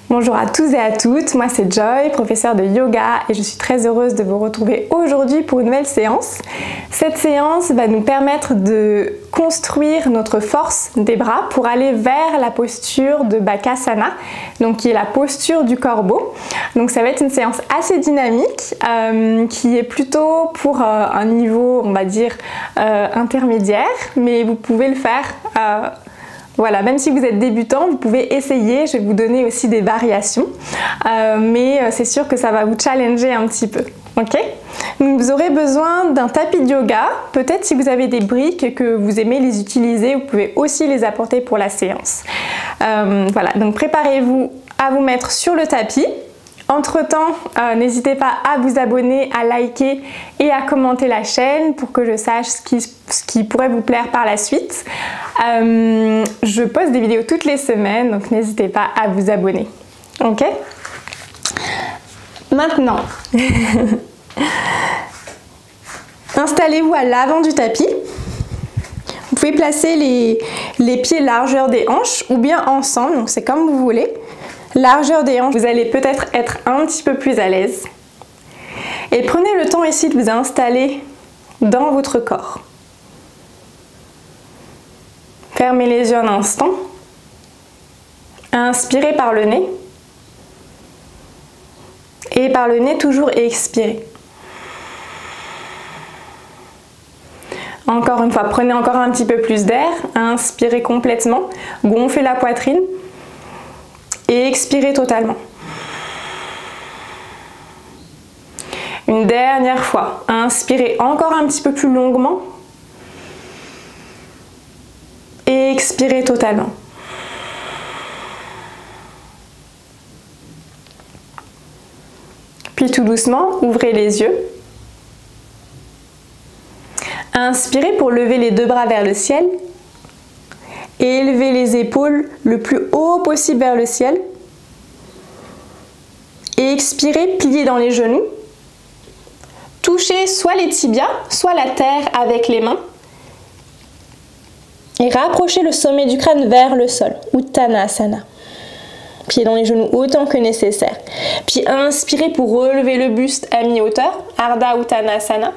Bonjour à tous et à toutes, moi c'est Joy, professeure de yoga et je suis très heureuse de vous retrouver aujourd'hui pour une nouvelle séance. Cette séance va nous permettre de construire notre force des bras pour aller vers la posture de Bakasana, donc qui est la posture du corbeau. Donc ça va être une séance assez dynamique qui est plutôt pour un niveau, on va dire, intermédiaire, mais vous pouvez le faire voilà, même si vous êtes débutant, vous pouvez essayer, je vais vous donner aussi des variations, mais c'est sûr que ça va vous challenger un petit peu, ok? Donc vous aurez besoin d'un tapis de yoga, peut-être si vous avez des briques et que vous aimez les utiliser, vous pouvez aussi les apporter pour la séance. Voilà, donc préparez-vous à vous mettre sur le tapis. Entre-temps, n'hésitez pas à vous abonner, à liker et à commenter la chaîne pour que je sache ce qui pourrait vous plaire par la suite. Je poste des vidéos toutes les semaines, donc n'hésitez pas à vous abonner. Ok? Maintenant, installez-vous à l'avant du tapis. Vous pouvez placer les pieds largeur des hanches ou bien ensemble, donc c'est comme vous voulez. Largeur des hanches, vous allez peut-être être un petit peu plus à l'aise. Et prenez le temps ici de vous installer dans votre corps. Fermez les yeux un instant. Inspirez par le nez. Et par le nez, toujours expirez. Encore une fois, prenez encore un petit peu plus d'air. Inspirez complètement. Gonflez la poitrine. Et expirez totalement. Une dernière fois. Inspirez encore un petit peu plus longuement. Et expirez totalement. Puis tout doucement, ouvrez les yeux. Inspirez pour lever les deux bras vers le ciel. Et élevez les épaules le plus haut possible vers le ciel. Et expirez, pliez dans les genoux. Touchez soit les tibias, soit la terre avec les mains. Et rapprochez le sommet du crâne vers le sol, Uttanasana. Pliez dans les genoux autant que nécessaire. Puis inspirez pour relever le buste à mi-hauteur, Ardha Uttanasana.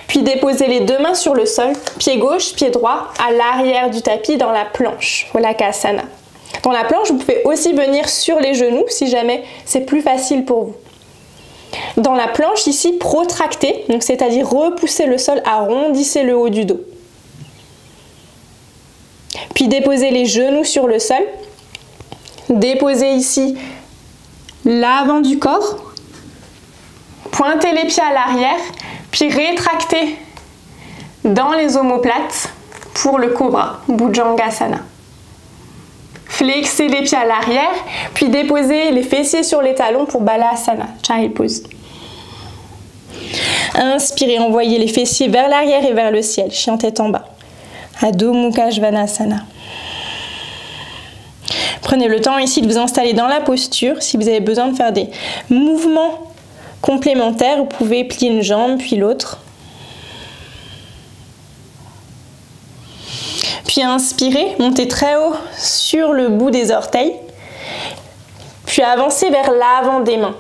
Puis déposez les deux mains sur le sol, pied gauche, pied droit, à l'arrière du tapis dans la planche, Walakasana. Dans la planche, vous pouvez aussi venir sur les genoux si jamais c'est plus facile pour vous. Dans la planche, ici, protractez, c'est-à-dire repoussez le sol, arrondissez le haut du dos. Puis déposez les genoux sur le sol. Déposez ici l'avant du corps. Pointez les pieds à l'arrière. Puis rétractez dans les omoplates pour le cobra, Bhujangasana. Flexez les pieds à l'arrière, puis déposez les fessiers sur les talons pour Balasana, Child Pose. Inspirez, envoyez les fessiers vers l'arrière et vers le ciel, chien tête en bas, Adho Mukha Svanasana. Prenez le temps ici de vous installer dans la posture. Si vous avez besoin de faire des mouvements complémentaires, vous pouvez plier une jambe puis l'autre. Puis inspirez, montez très haut sur le bout des orteils. Puis avancez vers l'avant des mains.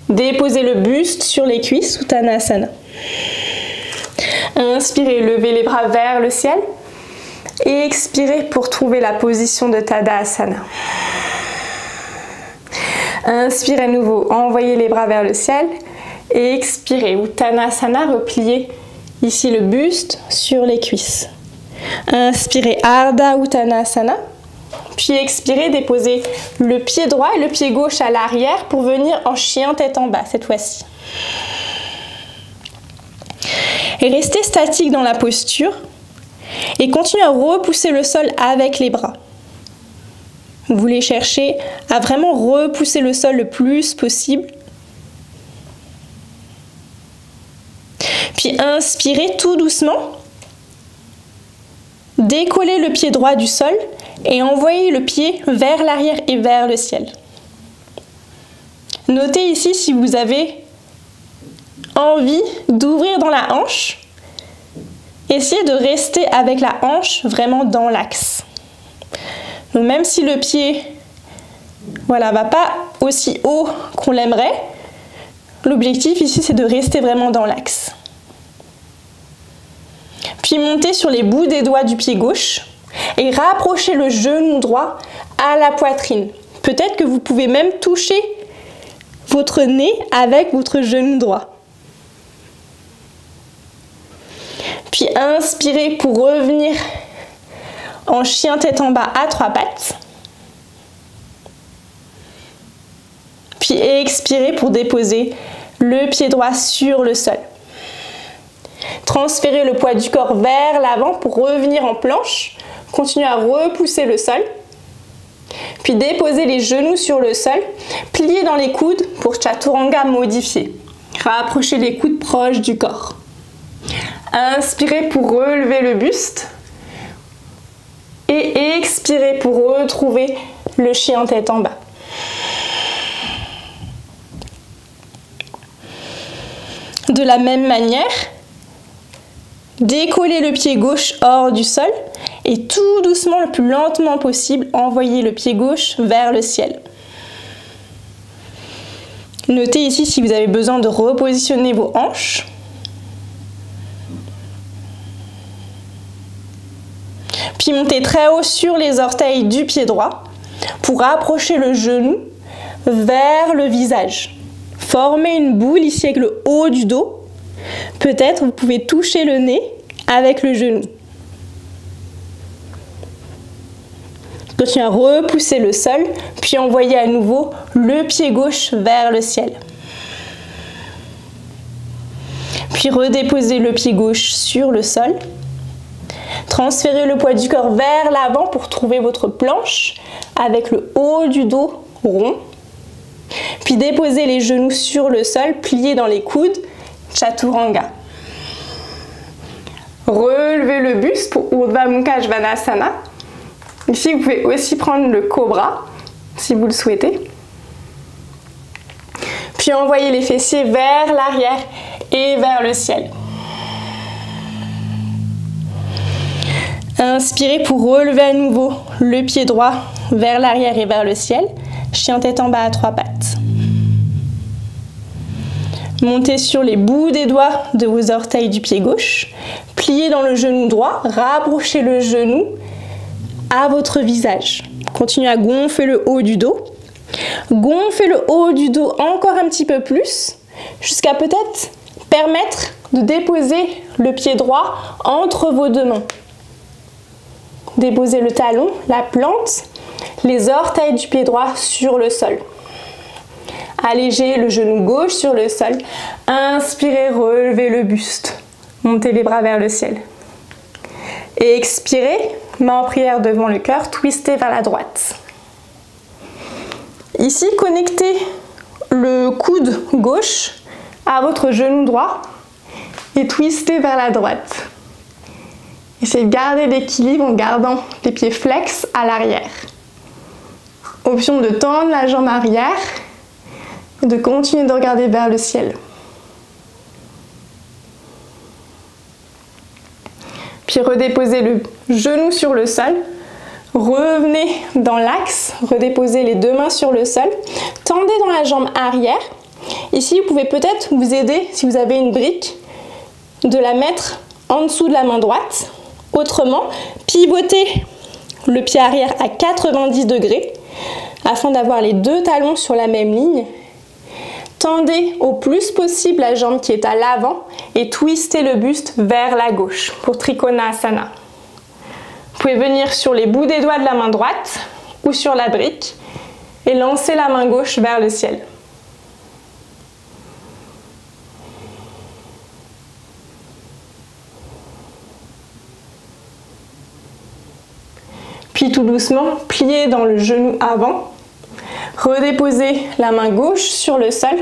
Déposez le buste sur les cuisses, Uttanasana. Inspirez, levez les bras vers le ciel. Et expirez pour trouver la position de Tadasana. Inspirez à nouveau, envoyez les bras vers le ciel. Et expirez, Uttanasana, repliez ici le buste sur les cuisses. Inspirez, Ardha Uttanasana. Puis expirez, déposez le pied droit et le pied gauche à l'arrière pour venir en chien tête en bas cette fois-ci. Et restez statique dans la posture. Et continuez à repousser le sol avec les bras. Vous voulez chercher à vraiment repousser le sol le plus possible. Puis inspirez tout doucement. Décollez le pied droit du sol et envoyez le pied vers l'arrière et vers le ciel. Notez ici si vous avez envie d'ouvrir dans la hanche. Essayez de rester avec la hanche vraiment dans l'axe. Donc même si le pied voilà, va pas aussi haut qu'on l'aimerait, l'objectif ici c'est de rester vraiment dans l'axe. Puis montez sur les bouts des doigts du pied gauche et rapprochez le genou droit à la poitrine. Peut-être que vous pouvez même toucher votre nez avec votre genou droit. Puis inspirez pour revenir en chien tête en bas à 3 pattes. Puis expirez pour déposer le pied droit sur le sol. Transférez le poids du corps vers l'avant pour revenir en planche. Continuez à repousser le sol. Puis déposez les genoux sur le sol. Pliez dans les coudes pour Chaturanga modifié. Rapprochez les coudes proches du corps. Inspirez pour relever le buste. Et expirez pour retrouver le chien tête en bas. De la même manière, décollez le pied gauche hors du sol et tout doucement, le plus lentement possible, envoyez le pied gauche vers le ciel. Notez ici si vous avez besoin de repositionner vos hanches. Puis montez très haut sur les orteils du pied droit pour rapprocher le genou vers le visage. Formez une boule ici avec le haut du dos. Peut-être vous pouvez toucher le nez avec le genou. Continuez à repousser le sol, puis envoyez à nouveau le pied gauche vers le ciel. Puis redéposez le pied gauche sur le sol. Transférez le poids du corps vers l'avant pour trouver votre planche avec le haut du dos rond. Puis déposez les genoux sur le sol, pliez dans les coudes, Chaturanga. Relevez le buste pour Urdhva Mukha Svanasana. Ici, vous pouvez aussi prendre le cobra, si vous le souhaitez. Puis envoyez les fessiers vers l'arrière et vers le ciel. Inspirez pour relever à nouveau le pied droit vers l'arrière et vers le ciel. Chien tête en bas à 3 pattes. Montez sur les bouts des doigts de vos orteils du pied gauche. Pliez dans le genou droit. Rapprochez le genou à votre visage. Continuez à gonfler le haut du dos. Gonflez le haut du dos encore un petit peu plus, jusqu'à peut-être permettre de déposer le pied droit entre vos deux mains. Déposez le talon, la plante, les orteils du pied droit sur le sol. Allégez le genou gauche sur le sol. Inspirez, relevez le buste. Montez les bras vers le ciel. Et expirez, main en prière devant le cœur, twistez vers la droite. Ici, connectez le coude gauche à votre genou droit et twistez vers la droite. Essayez de garder l'équilibre en gardant les pieds flex à l'arrière. Option de tendre la jambe arrière et de continuer de regarder vers le ciel. Puis redéposez le genou sur le sol. Revenez dans l'axe, redéposez les deux mains sur le sol. Tendez dans la jambe arrière. Ici, vous pouvez peut-être vous aider, si vous avez une brique, de la mettre en dessous de la main droite. Autrement, pivotez le pied arrière à 90 degrés afin d'avoir les deux talons sur la même ligne. Tendez au plus possible la jambe qui est à l'avant et twistez le buste vers la gauche pour Trikonasana. Vous pouvez venir sur les bouts des doigts de la main droite ou sur la brique et lancer la main gauche vers le ciel. Puis tout doucement, pliez dans le genou avant. Redéposez la main gauche sur le sol.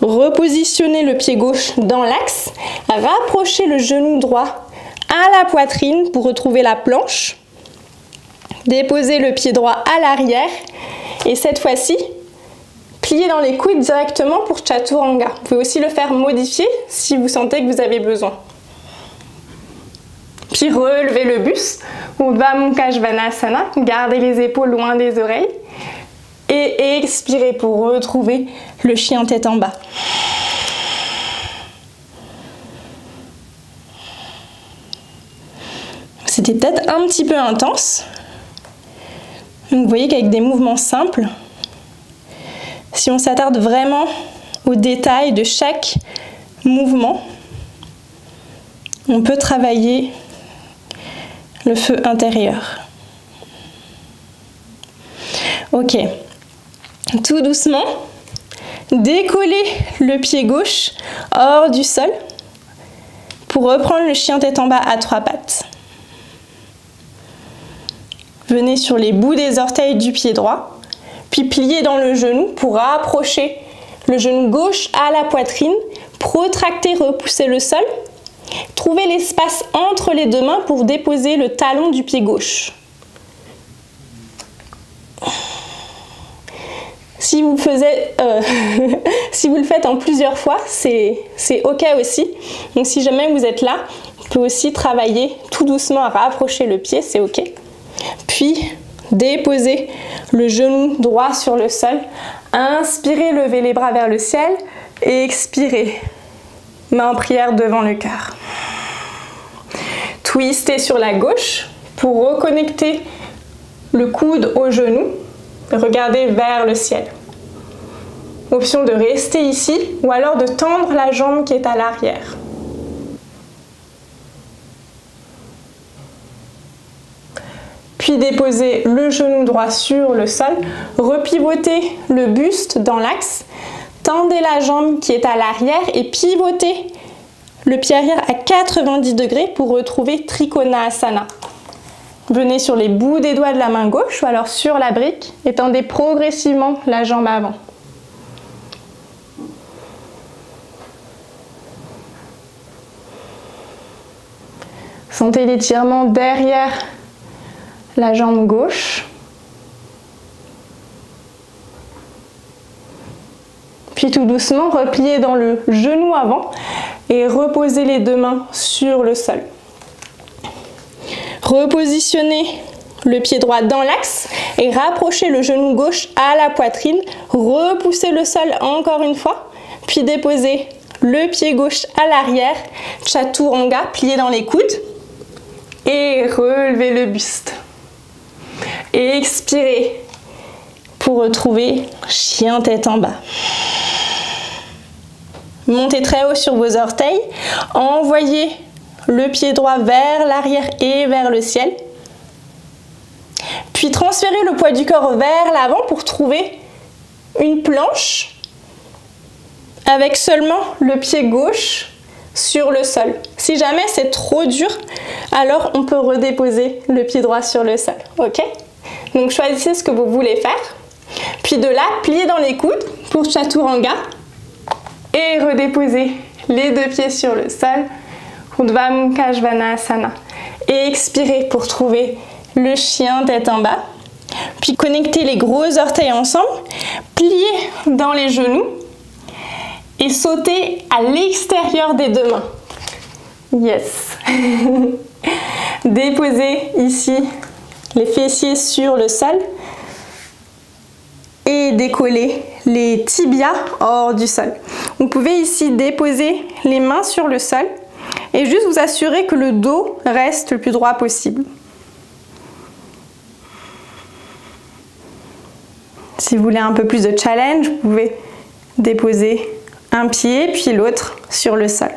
Repositionnez le pied gauche dans l'axe. Rapprochez le genou droit à la poitrine pour retrouver la planche. Déposez le pied droit à l'arrière. Et cette fois-ci, pliez dans les coudes directement pour Chaturanga. Vous pouvez aussi le faire modifier si vous sentez que vous avez besoin. Puis relevez le buste, Urdhva Mukha Svanasana, gardez les épaules loin des oreilles. Et expirez pour retrouver le chien tête en bas. C'était peut-être un petit peu intense. Donc vous voyez qu'avec des mouvements simples, si on s'attarde vraiment aux détails de chaque mouvement, on peut travailler le feu intérieur. Ok. Tout doucement, décollez le pied gauche hors du sol pour reprendre le chien tête en bas à 3 pattes. Venez sur les bouts des orteils du pied droit, puis pliez dans le genou pour rapprocher le genou gauche à la poitrine, protractez, repoussez le sol. Trouvez l'espace entre les deux mains pour déposer le talon du pied gauche. Si vous, si vous le faites en plusieurs fois, c'est ok aussi. Donc si jamais vous êtes là, vous pouvez aussi travailler tout doucement à rapprocher le pied, c'est ok. Puis déposez le genou droit sur le sol. Inspirez, levez les bras vers le ciel. Et expirez, main en prière devant le cœur. Twistez sur la gauche pour reconnecter le coude au genou. Regardez vers le ciel. Option de rester ici ou alors de tendre la jambe qui est à l'arrière. Puis déposez le genou droit sur le sol. Repivotez le buste dans l'axe. Tendez la jambe qui est à l'arrière et pivotez le pied arrière à 90 degrés pour retrouver Trikonasana. Venez sur les bouts des doigts de la main gauche ou alors sur la brique et tendez progressivement la jambe avant. Sentez l'étirement derrière la jambe gauche. Puis tout doucement, repliez dans le genou avant et reposez les deux mains sur le sol. Repositionnez le pied droit dans l'axe et rapprochez le genou gauche à la poitrine. Repoussez le sol encore une fois, puis déposez le pied gauche à l'arrière, Chaturanga, plié dans les coudes. Et relevez le buste. Et expirez pour retrouver chien tête en bas. Montez très haut sur vos orteils. Envoyez le pied droit vers l'arrière et vers le ciel. Puis transférez le poids du corps vers l'avant pour trouver une planche avec seulement le pied gauche sur le sol. Si jamais c'est trop dur, alors on peut redéposer le pied droit sur le sol. Ok? Donc choisissez ce que vous voulez faire. Puis de là, pliez dans les coudes pour Chaturanga et redéposez les deux pieds sur le sol. Urdhva Mukha Svanasana. Et expirez pour trouver le chien tête en bas. Puis connectez les gros orteils ensemble. Pliez dans les genoux. Et sautez à l'extérieur des deux mains. Yes. Déposez ici les fessiers sur le sol. Et décollez les tibias hors du sol. Vous pouvez ici déposer les mains sur le sol et juste vous assurer que le dos reste le plus droit possible. Si vous voulez un peu plus de challenge, vous pouvez déposer un pied puis l'autre sur le sol.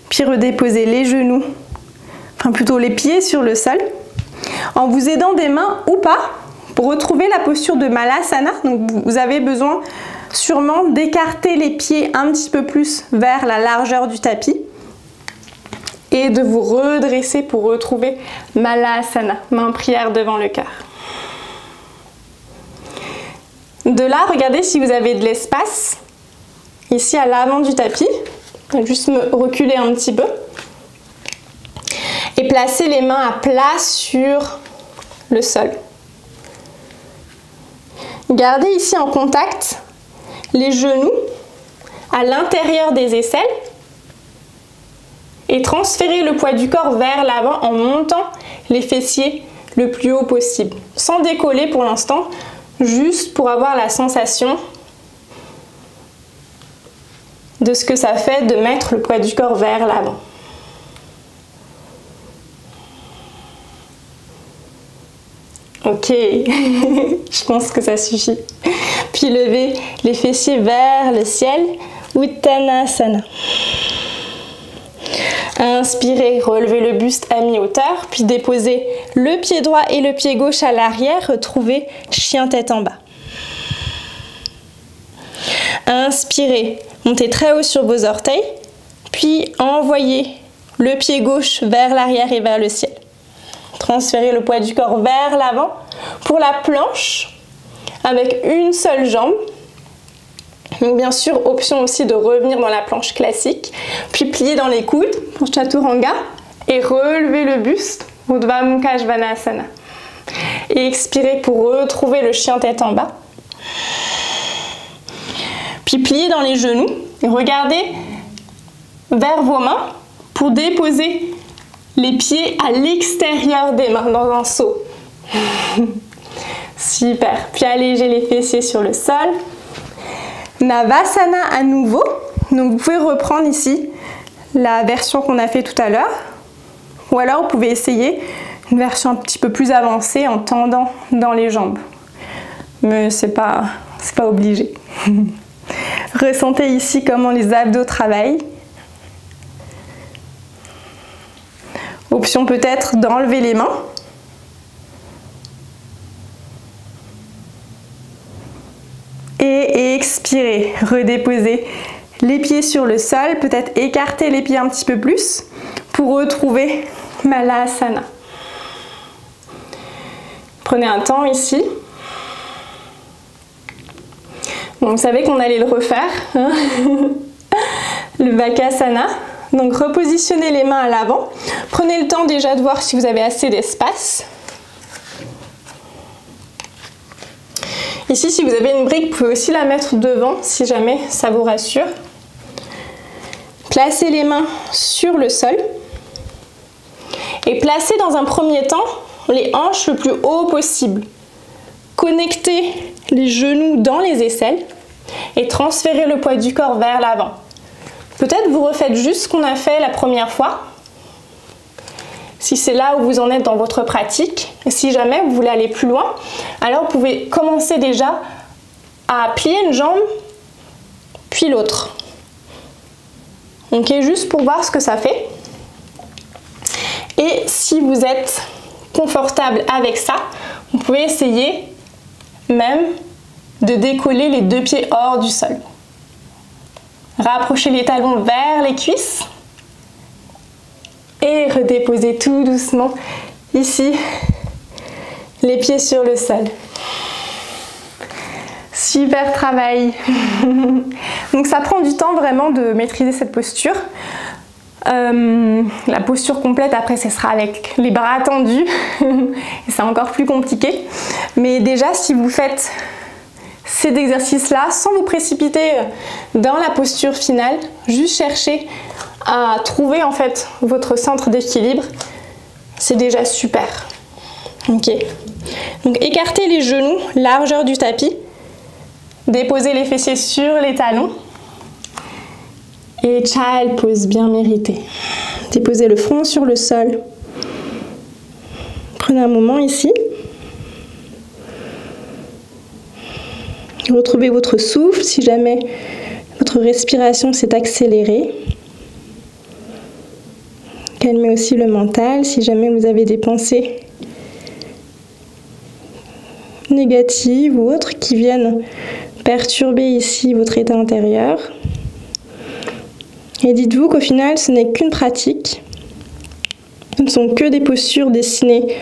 Puis redéposez les genoux, enfin plutôt les pieds sur le sol, en vous aidant des mains ou pas pour retrouver la posture de Malasana. Donc vous avez besoin sûrement d'écarter les pieds un petit peu plus vers la largeur du tapis et de vous redresser pour retrouver Malasana, main en prière devant le cœur. De là, regardez si vous avez de l'espace ici à l'avant du tapis. Je vais juste me reculer un petit peu. Et placez les mains à plat sur le sol. Gardez ici en contact les genoux à l'intérieur des aisselles et transférez le poids du corps vers l'avant en montant les fessiers le plus haut possible, sans décoller pour l'instant, juste pour avoir la sensation de ce que ça fait de mettre le poids du corps vers l'avant. Ok, je pense que ça suffit. Puis levez les fessiers vers le ciel, Uttanasana. Inspirez, relevez le buste à mi-hauteur, puis déposez le pied droit et le pied gauche à l'arrière, retrouvez chien tête en bas. Inspirez, montez très haut sur vos orteils, puis envoyez le pied gauche vers l'arrière et vers le ciel. Transférez le poids du corps vers l'avant pour la planche avec une seule jambe. Donc bien sûr, option aussi de revenir dans la planche classique, puis plier dans les coudes pour Chaturanga et relever le buste, Urdhva Mukha Svanasana. Et expirez pour retrouver le chien tête en bas. Puis pliez dans les genoux et regardez vers vos mains pour déposer les pieds à l'extérieur des mains dans un saut. Super. Puis allégez les fessiers sur le sol. Navasana à nouveau. Donc vous pouvez reprendre ici la version qu'on a fait tout à l'heure. Ou alors vous pouvez essayer une version un petit peu plus avancée en tendant dans les jambes. Mais c'est pas obligé. Ressentez ici comment les abdos travaillent. Option peut-être d'enlever les mains. Et expirez, redéposez les pieds sur le sol, peut-être écarter les pieds un petit peu plus pour retrouver Malasana. Prenez un temps ici. Bon, vous savez qu'on allait le refaire, hein. Le Bakasana. Donc repositionnez les mains à l'avant. Prenez le temps déjà de voir si vous avez assez d'espace. Ici, si vous avez une brique, vous pouvez aussi la mettre devant si jamais ça vous rassure. Placez les mains sur le sol. Et placez dans un premier temps les hanches le plus haut possible. Connectez les genoux dans les aisselles et transférez le poids du corps vers l'avant. Peut-être vous refaites juste ce qu'on a fait la première fois, si c'est là où vous en êtes dans votre pratique. Et si jamais vous voulez aller plus loin, alors vous pouvez commencer déjà à plier une jambe, puis l'autre. Ok, juste pour voir ce que ça fait. Et si vous êtes confortable avec ça, vous pouvez essayer même de décoller les deux pieds hors du sol. Rapprochez les talons vers les cuisses et redéposez tout doucement ici les pieds sur le sol. Super travail. Donc ça prend du temps vraiment de maîtriser cette posture. La posture complète après ce sera avec les bras tendus et c'est encore plus compliqué. Mais déjà si vous faites ces exercices-là sans vous précipiter dans la posture finale, juste chercher à trouver en fait votre centre d'équilibre, c'est déjà super. Ok. Donc écartez les genoux, largeur du tapis, déposez les fessiers sur les talons et Child Pose bien méritée. Déposez le front sur le sol. Prenez un moment ici. Retrouvez votre souffle si jamais votre respiration s'est accélérée. Calmez aussi le mental si jamais vous avez des pensées négatives ou autres qui viennent perturber ici votre état intérieur. Et dites-vous qu'au final, ce n'est qu'une pratique. Ce ne sont que des postures destinées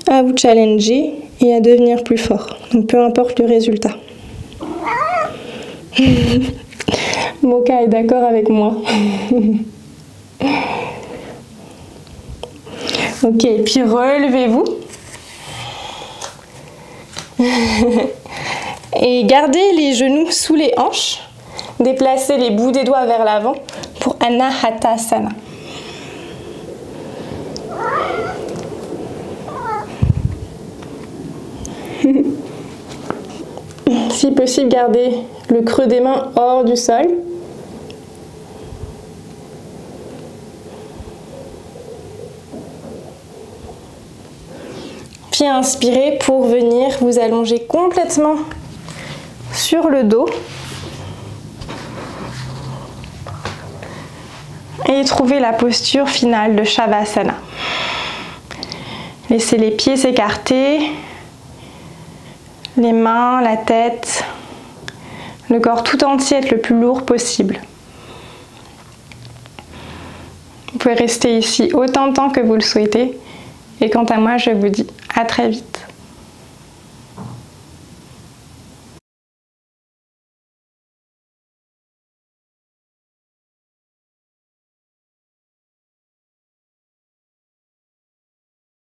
à vous challenger et à devenir plus fort. Donc peu importe le résultat. Moka est d'accord avec moi. Ok, puis relevez-vous. Et gardez les genoux sous les hanches. déplacer les bouts des doigts vers l'avant pour Anahatasana. Si possible, gardez le creux des mains hors du sol. Puis inspirez pour venir vous allonger complètement sur le dos. Et trouver la posture finale de Shavasana. Laissez les pieds s'écarter, les mains, la tête, le corps tout entier être le plus lourd possible. Vous pouvez rester ici autant de temps que vous le souhaitez. Et quant à moi, je vous dis à très vite.